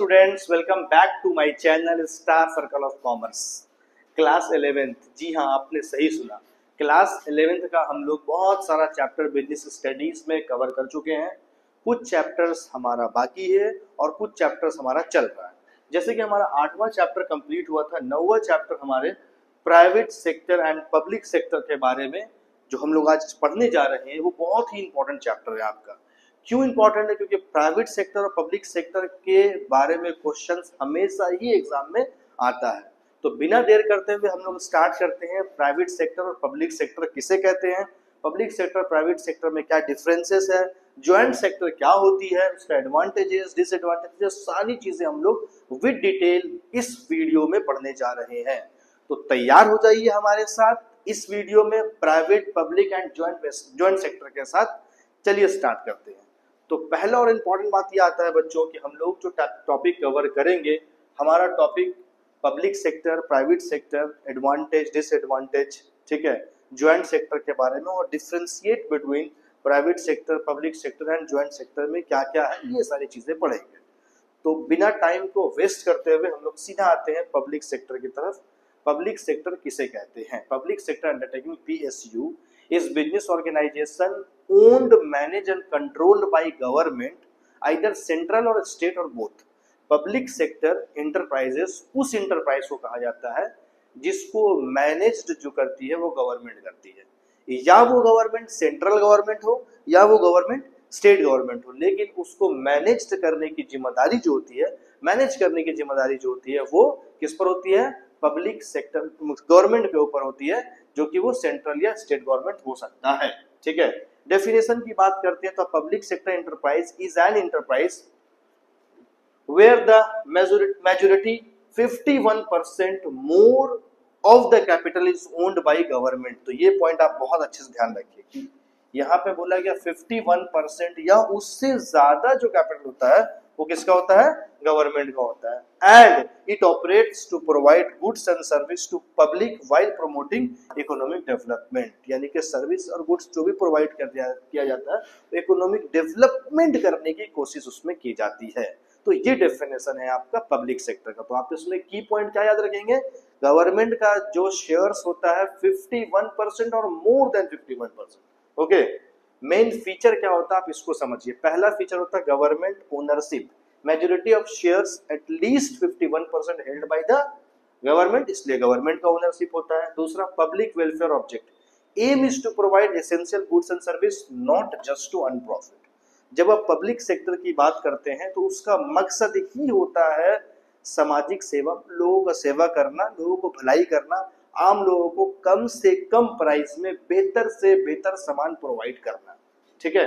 Students, welcome back to my channel Star Circle of Commerce. Class 11th, जी हाँ आपने सही सुना, क्लास 11th का हम लोग बहुत सारा चैप्टर बिजनेस स्टडीज में कवर कर चुके हैं। कुछ चैप्टर्स हमारा बाकी है और कुछ चैप्टर्स हमारा चल रहा है। जैसे कि हमारा 8वां चैप्टर कंप्लीट हुआ था, 9वां चैप्टर हमारे private sector and public sector के बारे में जो हम लोग आज पढ़ने जा रहे हैं वो बहुत ही इंपॉर्टेंट चैप्टर है आपका। क्यों इंपॉर्टेंट है? क्योंकि प्राइवेट सेक्टर और पब्लिक सेक्टर के बारे में क्वेश्चंस हमेशा ही एग्जाम में आता है। तो बिना देर करते हुए हम लोग स्टार्ट करते हैं। प्राइवेट सेक्टर और पब्लिक सेक्टर किसे कहते हैं, पब्लिक सेक्टर प्राइवेट सेक्टर में क्या डिफरेंसेस है, ज्वाइंट सेक्टर क्या होती है, उसका एडवांटेजेस डिसएडवांटेजेस, सारी चीजें हम लोग विद डिटेल इस वीडियो में पढ़ने जा रहे हैं। तो तैयार हो जाइए हमारे साथ इस वीडियो में private public and joint sector के साथ। चलिए स्टार्ट करते हैं। तो पहला और इम्पोर्टेंट बात ये आता है बच्चों कि हम लोग जो टॉपिक कवर करेंगे, हमारा topic public sector private sector, advantage disadvantage, ठीक है, ज्वाइंट सेक्टर के बारे में और differentiate between private sector public sector and joint sector में क्या क्या है, ये सारी चीजें पढ़ेंगे। तो बिना टाइम को वेस्ट करते हुए हम लोग सीधा आते हैं पब्लिक सेक्टर की तरफ। पब्लिक सेक्टर किसे कहते हैं? Public sector undertaking PSU is business organization owned, managed and controlled by government, either central or state or both. Public sector enterprises उस इंटरप्राइज को कहा जाता है जिसको मैनेज्ड जो करती है वो गवर्नमेंट करती है, या वो गवर्नमेंट सेंट्रल गवर्नमेंट हो या वो गवर्नमेंट स्टेट गवर्नमेंट हो, लेकिन उसको मैनेज करने की जिम्मेदारी जो होती है, मैनेज करने की जिम्मेदारी जो होती है वो किस पर होती है? पब्लिक सेक्टर गवर्नमेंट के ऊपर होती है, जो कि वो सेंट्रल या स्टेट गवर्नमेंट हो सकता है। ठीक है, डेफिनेशन की बात करते हैं तो public sector enterprise is an enterprise where the majority 51% more of the capital is owned by government. तो ये पॉइंट आप बहुत अच्छे से ध्यान रखिए कि यहाँ पे बोला गया 51% या उससे ज्यादा जो कैपिटल होता है वो किसका होता है? गवर्नमेंट का होता है। And it operates to provide goods and service to public while promoting economic development, यानी कि सर्विस और गुड्स जो भी प्रोवाइड किया जाता है तो इकोनॉमिक डेवलपमेंट करने की कोशिश उसमें की जाती है। तो ये डेफिनेशन है आपका पब्लिक सेक्टर का। तो आप इसमें की पॉइंट क्या याद रखेंगे? गवर्नमेंट का जो शेयर्स होता है 51% और more than 51%। Okay, main feature क्या होता है आप इसको समझिए। पहला फीचर होता है government ownership, majority of shares at least 51% held by the government, इसलिए गवर्नमेंट का ओनरशिप होता है। दूसरा, public welfare object, aim is to provide essential goods and service not just to earn profit. जब आप पब्लिक सेक्टर की बात करते हैं तो उसका मकसद ही होता है सामाजिक सेवा, लोगों का सेवा करना, लोगों को भलाई करना, आम लोगों को कम से कम प्राइस में बेहतर से बेहतर सामान प्रोवाइड करना। ठीक है,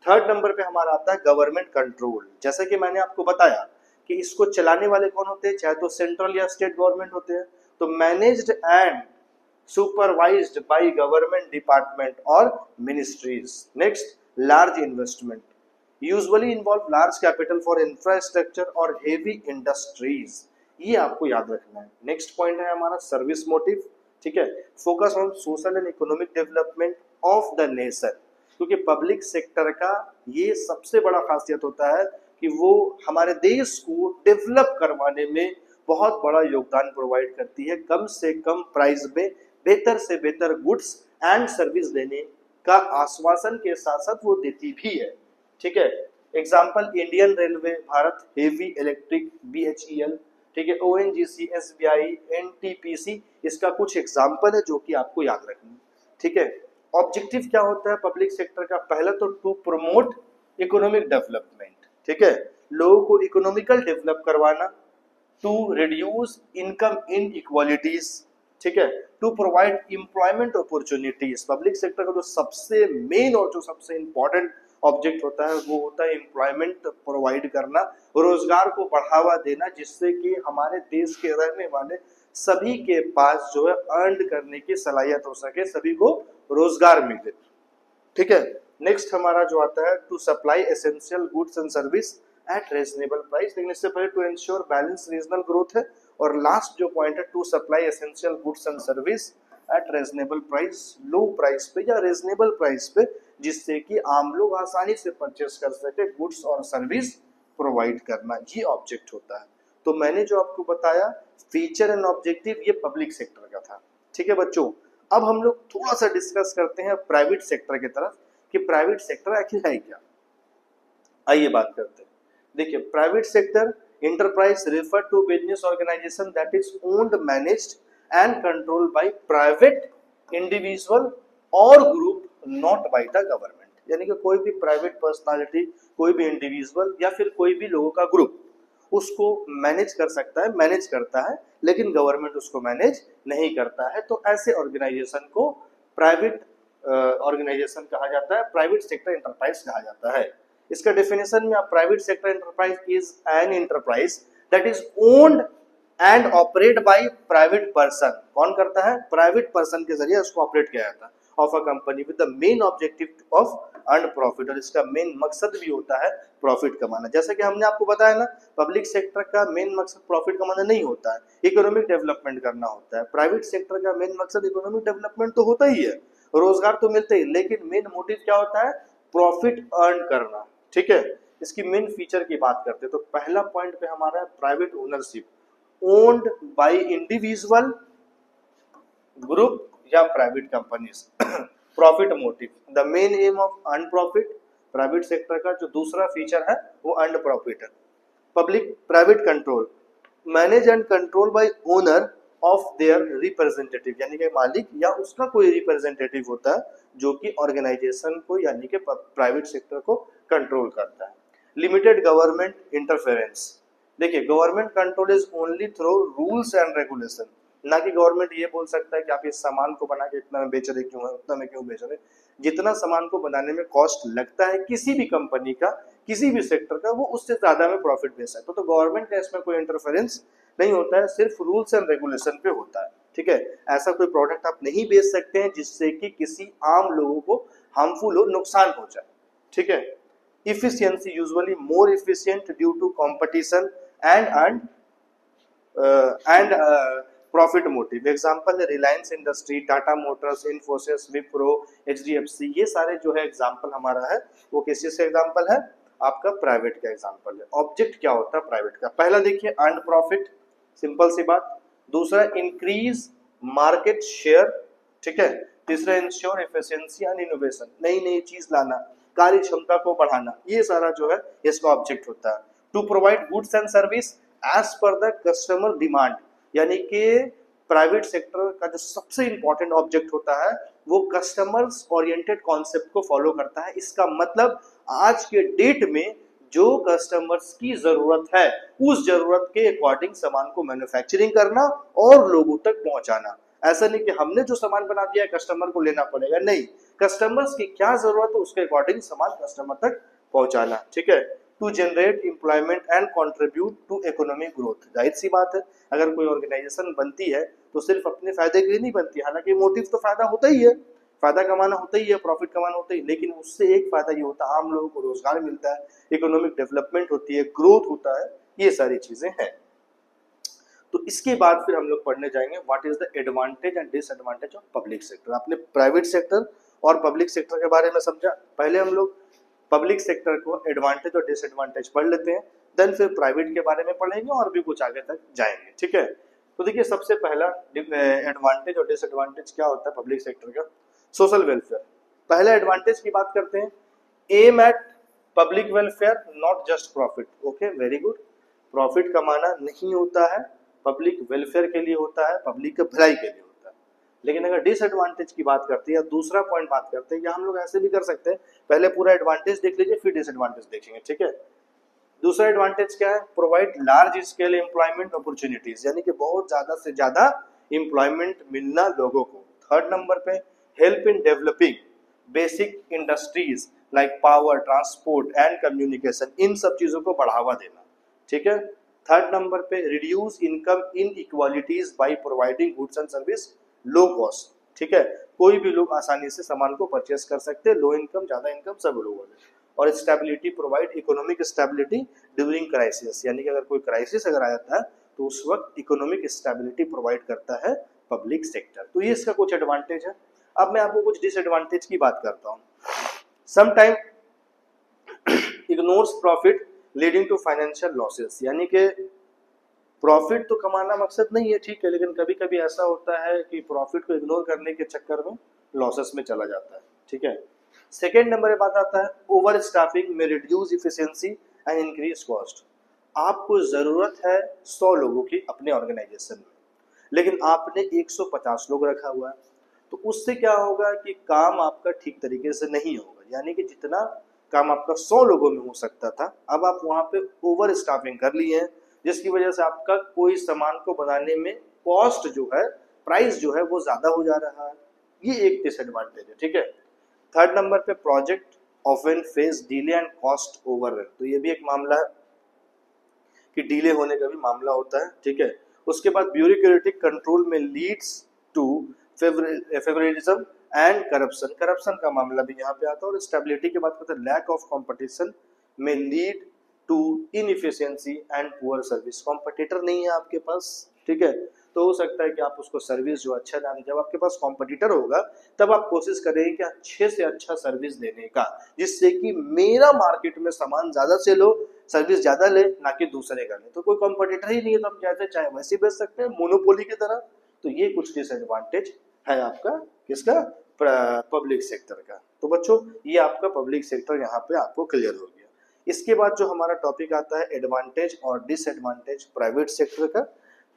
थर्ड नंबर पे हमारा आता है गवर्नमेंट कंट्रोल। जैसे कि मैंने आपको बताया कि इसको चलाने वाले कौन होते हैं, चाहे तो सेंट्रल या स्टेट गवर्नमेंट होते हैं। तो managed and supervised by government department और ministries. Next, large investment usually involve large capital for infrastructure और हेवी इंडस्ट्रीज, ये आपको याद रखना है। नेक्स्ट पॉइंट है हमारा सर्विस मोटिव। ठीक है, focus on social and economic development of the nation, क्योंकि पब्लिक सेक्टर का ये सबसे बड़ा खासियत होता है कि वो हमारे देश को डेवलप करवाने में बहुत बड़ा योगदान प्रोवाइड करती है, कम से कम प्राइस में बेहतर से बेहतर गुड्स एंड सर्विस देने का आश्वासन के साथ साथ वो देती भी है। ठीक है, example Indian railway, Bharat heavy electric, BHEL, ठीक है, ONGC, SBI, NTPC, इसका कुछ एग्जाम्पल है जो कि आपको याद रखना है। ठीक है, ऑब्जेक्टिव क्या होता है पब्लिक सेक्टर का? पहला तो टू प्रमोट इकोनॉमिक डेवलपमेंट, ठीक है, लोगों को इकोनॉमिकल डेवलप करवाना, टू रिड्यूस इनकम इनइक्वालिटीज, ठीक है, to provide employment opportunities. Public sector का जो सबसे मेन और जो सबसे इंपॉर्टेंट ऑब्जेक्ट होता है वो होता है एम्प्लॉयमेंट प्रोवाइड करना, रोजगार को बढ़ावा देना, जिससे कि हमारे देश के रहने वाले सभी के पास जो है अर्न करने की सलाहियत हो सके, सभी को रोजगार मिले। ठीक है, नेक्स्ट हमारा जो आता है to supply essential goods and service at reasonable price, लेकिन इससे पहले to ensure balance regional growth है। और लास्ट जो पॉइंट है to supply essential goods and service at reasonable price, low price पे या रीजनेबल प्राइस पे, जिससे कि आम लोग आसानी से परचेस कर सके गुड्स और सर्विस प्रोवाइड करना, ये ऑब्जेक्ट होता है। तो मैंने जो आपको बताया फीचर एंड ऑब्जेक्टिव, ये पब्लिक सेक्टर का था। ठीक है बच्चों, अब हम लोग थोड़ा सा डिस्कस करते हैं प्राइवेट सेक्टर की तरफ कि प्राइवेट सेक्टर आखिर है क्या। आइए बात करते हैं। देखिए, private sector enterprise refer to business organization that is owned, managed and controlled by private individual or group, not by the government। यानी कि कोई भी प्राइवेट पर्सनालिटी, कोई भी इंडिविजुअल या फिर कोई भी लोगों का ग्रुप उसको मैनेज कर सकता है, मैनेज करता है, लेकिन गवर्नमेंट उसको मैनेज नहीं करता है। तो ऐसे ऑर्गेनाइजेशन को प्राइवेट ऑर्गेनाइजेशन कहा जाता है, प्राइवेट सेक्टर एंटरप्राइज कहा जाता है। इसका डेफिनेशन में आप private sector enterprise is an enterprise that is owned and operate by private person. कौन करता है? प्राइवेट पर्सन के जरिए उसको ऑपरेट किया जाता है, of a company with the main objective of earn profit. और इसका मेन मकसद भी होता है प्रॉफिट कमाना। जैसे कि हमने आपको बताया ना, पब्लिक सेक्टर का मेन मकसद प्रॉफिट कमाना नहीं होता है, इकोनॉमिक डेवलपमेंट करना होता है। प्राइवेट सेक्टर का मेन मकसद इकोनॉमिक डेवलपमेंट तो होता ही है, रोजगार तो मिलते ही, लेकिन मेन मोटिव क्या होता है? प्रॉफिट अर्न करना। ठीक है, इसकी मेन फीचर की बात करते हैं तो पहला पॉइंट पे हमारा है private ownership, owned by individual, group या private companies. Profit motive, the main aim of earn profit. Private sector का जो दूसरा फीचर है वो अर्न प्रॉफिट है। Public private control, manage and control by owner of their representative, यानी कि मालिक या उसका कोई रिप्रेजेंटेटिव होता है जो कि ऑर्गेनाइजेशन को यानी कि प्राइवेट सेक्टर को कंट्रोल करता है। लिमिटेड गवर्नमेंट इंटरफेरेंस, देखिए government control is only through rules and regulation, ना कि गवर्नमेंट ये बोल सकता है कि आप इस सामान को बना के इतना में बेच रहे क्यों है, उतना में क्यों बेच रहे। जितना सामान को बनाने में कॉस्ट लगता है किसी भी कंपनी का, किसी भी सेक्टर का, वो उससे ज्यादा में प्रॉफिट दे सकता है। तो गवर्नमेंट का इसमें कोई इंटरफेरेंस नहीं होता है, सिर्फ रूल्स एंड रेगुलेशन पे होता है। ठीक है, ऐसा कोई प्रोडक्ट आप नहीं बेच सकते हैं जिससे कि किसी आम लोगों को हार्मफुल हो, नुकसान पहुंचाए। ठीक है, efficiency usually more efficient due to competition and profit motive। Example है Reliance industry, Tata motors, Infosys, Wipro, HDFC, ये सारे जो है एग्जांपल हमारा है वो किस चीज का एग्जांपल है? आपका प्राइवेट का एग्जांपल है। ऑब्जेक्ट क्या होता है प्राइवेट का? पहला देखिए अर्न प्रॉफिट, सिंपल सी बात। दूसरा इंक्रीज मार्केट शेयर। ठीक है, तीसरा इंश्योर एफिशिएंसी एंड इनोवेशन, नई नई चीज लाना, कार्य क्षमता को बढ़ाना, ये सारा जो है इसका ऑब्जेक्ट होता है। To provide goods and service as per the customer demand, यानी कि प्राइवेट सेक्टर का जो सबसे इंपॉर्टेंट ऑब्जेक्ट होता है वो कस्टमर्स ओरिएंटेड कॉन्सेप्ट को फॉलो करता है। इसका मतलब आज के डेट में जो कस्टमर्स की जरूरत है उस जरूरत के अकॉर्डिंग सामान को मैन्युफैक्चरिंग करना और लोगों तक पहुंचाना। ऐसा नहीं कि हमने जो सामान बना दिया है कस्टमर को लेना पड़ेगा, नहीं, कस्टमर्स की क्या जरूरत है उसके अकॉर्डिंग सामान कस्टमर तक पहुंचाना। ठीक है, to generate employment and contribute to economic growth. जाहिर सी बात है, अगर कोई ऑर्गेनाइजेशन बनती है तो सिर्फ अपने फायदे के लिए नहीं बनती, हालांकि मोटिव तो फायदा होता ही है, फायदा कमाना होता ही है, प्रॉफिट कमाना होता ही, लेकिन उससे एक फायदा ये होता है आम लोगों को रोजगार मिलता है, इकोनॉमिक डेवलपमेंट होती है, ग्रोथ होता है, ये सारी चीजें हैं। तो इसके बाद फिर हम लोग पढ़ने जाएंगे what is the advantage and disadvantage of public sector. आपने प्राइवेट सेक्टर और पब्लिक सेक्टर के बारे में समझा, पहले हम लोग पब्लिक सेक्टर को एडवांटेज और डिसएडवांटेज पढ़ लेते हैं, देन फिर प्राइवेट के बारे में पढ़ेंगे और भी कुछ आगे तक जाएंगे। ठीक है, तो देखिए सबसे पहला एडवांटेज और डिसएडवांटेज क्या होता है पब्लिक सेक्टर का? Social welfare. पहला एडवांटेज की बात करते हैं, aim at public welfare not just profit. Okay, very good, profit कमाना नहीं होता है, पब्लिक वेलफेयर के लिए होता है, पब्लिक के भलाई के लिए होता है। लेकिन अगर डिसएडवांटेज की बात करते हैं या दूसरा पॉइंट बात करते हैं, या हम लोग ऐसे भी कर सकते हैं, पहले पूरा एडवांटेज देख लीजिए फिर डिसएडवांटेज देखेंगे। ठीक है, दूसरा एडवांटेज क्या है? Provide large scale employment opportunities, यानी कि बहुत ज्यादा से ज्यादा एम्प्लॉयमेंट मिलना लोगों को। थर्ड नंबर पे help in developing basic industries like power, transport and communication, इन सब चीजों को बढ़ावा देना। ठीक है, थर्ड नंबर पे reduce income inequalities by providing goods and service low cost. ठीक है, कोई भी लोग आसानी से सामान को परचेस कर सकते हैं, लो इनकम, ज्यादा इनकम, सब लोगों ने। और stability, provide economic stability during crisis, यानी कि अगर कोई क्राइसिस अगर आ जाता है तो उस वक्त इकोनॉमिक स्टेबिलिटी प्रोवाइड करता है पब्लिक सेक्टर। तो ये इसका कुछ एडवांटेज है। अब मैं आपको कुछ डिसएडवांटेज की बात करता हूँ। Sometime ignores profit leading to financial losses, यानी कि प्रॉफिट तो कमाना मकसद नहीं है, ठीक है, लेकिन कभी कभी ऐसा होता है कि प्रॉफिट को इग्नोर करने के चक्कर में लॉसेस में चला जाता है, ठीक है। सेकेंड नंबर पे बात आता है ओवर स्टाफिंग में reduce efficiency and increase cost. आपको जरूरत है 100 लोगों की अपने ऑर्गेनाइजेशन में, लेकिन आपने 150 लोग रखा हुआ है, तो उससे क्या होगा कि काम आपका ठीक तरीके से नहीं होगा, यानी कि जितना काम आपका 100 लोगों में हो सकता था, अब आप वहां पे ओवर स्टाफिंग कर लिए हैं, जिसकी वजह से आपका कोई सामान को बनाने में कॉस्ट जो है, प्राइस जो है वो ज्यादा हो जा रहा है। ये एक डिसएडवांटेज है, ठीक है। थर्ड नंबर पे project often face delay and cost overrun, तो ये भी एक मामला है कि डिले होने का भी मामला होता है, ठीक है। उसके बाद ब्यूरोक्रेटिक कंट्रोल में leads to favouritism and corruption, corruption का मामला भी यहाँ पे आता है। और स्टेबिलिटी की बात करते हैं लैक ऑफ कंपटीशन में lead to inefficiency and poor service, competitor नहीं है आपके पास, ठीक है, तो हो सकता है कि आप उसको सर्विस जो अच्छा ना दें। जब आपके पास कॉम्पिटिटर होगा तब आप कोशिश करेंगे कि अच्छे से अच्छा सर्विस देने का, जिससे कि मेरा मार्केट में सामान ज्यादा सेल हो, सर्विस ज्यादा ले, ना कि दूसरे का ले। तो कोई कॉम्पिटिटर ही नहीं है तो हम जैसे चाहे वैसे बेच सकते हैं, मोनोपोली की तरह। तो ये कुछ डिसएडवांटेज है आपका किसका, पब्लिक सेक्टर का। तो बच्चों ये आपका पब्लिक सेक्टर यहाँ पे आपको क्लियर हो गया। इसके बाद जो हमारा टॉपिक आता है एडवांटेज और डिसएडवांटेज प्राइवेट सेक्टर का।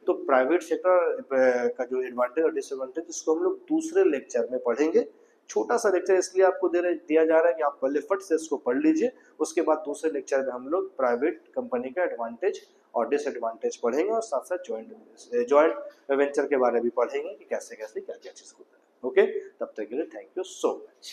तो प्राइवेट सेक्टर का जो एडवांटेज और डिसएडवांटेज इसको हम लोग दूसरे लेक्चर में पढ़ेंगे। छोटा सा लेक्चर इसलिए आपको दिया जा रहा है कि आप पहले फट से इसको पढ़ लीजिए, उसके बाद दूसरे लेक्चर में हम लोग प्राइवेट कंपनी का एडवांटेज और डिसएडवांटेज पढ़ेंगे, और साथ साथ ज्वाइंट वेंचर के बारे में भी पढ़ेंगे कि कैसे कैसे क्या क्या चीज होता है। ओके, तब तक के लिए थैंक यू सो मच।